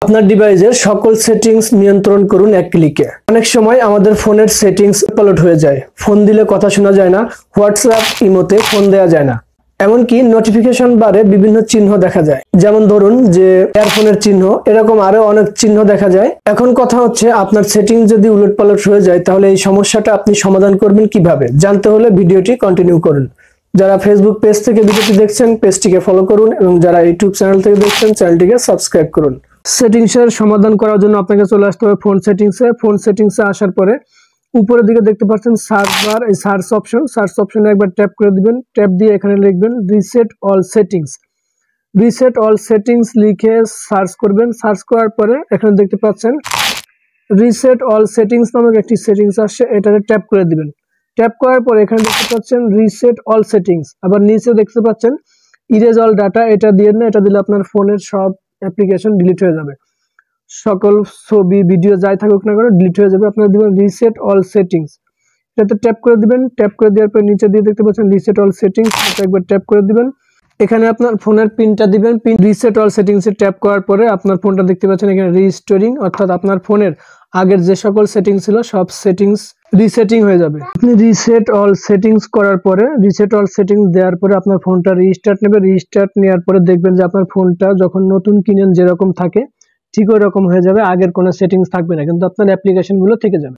আপনার ডিভাইসের সকল সেটিংস নিয়ন্ত্রণ করুন এক ক্লিকে। অনেক সময় আমাদের ফোনের সেটিংস পালট হয়ে যায়, ফোন দিলে কথা শোনা যায় না, হোয়াটসঅ্যাপ ইমোতে ফোন দেওয়া যায় না, এমনকি নোটিফিকেশন বারে বিভিন্ন চিহ্ন দেখা যায়, যেমন ধরুন যে ইয়ারফোনের চিহ্ন, এরকম আরো অনেক চিহ্ন দেখা যায়। এখন কথা হচ্ছে আপনার সেটিংস যদি উলটপালট হয়ে যায় তাহলে এই সমস্যাটা আপনি সমাধান করবেন কিভাবে, জানতে হলে ভিডিওটি কন্টিনিউ করুন। যারা ফেসবুক পেজ থেকে ভিডিওটি দেখছেন পেজটিকে ফলো করুন এবং যারা ইউটিউব চ্যানেল থেকে দেখছেন চ্যানেলটিকে সাবস্ক্রাইব করুন। সেটিংসের সমাধান করার জন্য আপনাকে চলে আসতে হবে ফোন সেটিংসে। ফোন সেটিংসে আসার পরে উপরের দিকে দেখতে পাচ্ছেন সার্চ বার, এই সার্চ অপশনে একবার ট্যাপ করে দিবেন। ট্যাপ দিয়ে এখানে লিখবেন reset all settings. Reset all settings লিখে সার্চ করবেন। সার্চ করার পরে এখানে দেখতে পাচ্ছেন রিসেট অল সেটিংস নামক একটি সেটিংস আসছে, এটাতে ট্যাপ করে দিবেন। ট্যাপ করার পরে এখানে দেখতে পাচ্ছেন রিসেট অল সেটিংস, আবার নিচে দেখতে পাচ্ছেন ইরেজ অল ডাটা, এটা দিয়ে না, এটা দিলে আপনার ফোনের সব অ্যাপ্লিকেশন ডিলিট হয়ে যাবে, সকল ছবি ভিডিও যাই থাকুক না কেন ডিলিট হয়ে যাবে। আপনারা দিবেন রিসেট অল সেটিংস, এটাতে ট্যাপ করে দিবেন। ট্যাপ করে দেওয়ার পর নিচে দিয়ে দেখতে পাচ্ছেন রিসেট অল সেটিংস, এটা একবার ট্যাপ করে দিবেন। এখানে আপনার ফোনের পিনটা দিবেন। পিন রিসেট অল সেটিংসে ট্যাপ করার পরে আপনার ফোনটা দেখতে পাচ্ছেন এখানে রিস্টোরিং, অর্থাৎ আপনার ফোনের আগের যে সকল সেটিংস ছিল সব সেটিংস রিসেটিং হয়ে যাবে। আপনি রিসেট অল সেটিংস করার পরে, রিসেট অল সেটিংস দেওয়ার পরে আপনার ফোনটা রিস্টার্ট নেবে। রিস্টার্ট নেওয়ার পরে দেখবেন যে আপনার ফোনটা যখন নতুন কিনেন যেরকম থাকে ঠিক ওই রকম হয়ে যাবে, আগের কোনো সেটিংস থাকবে না, কিন্তু আপনার অ্যাপ্লিকেশনগুলো থেকে যাবে।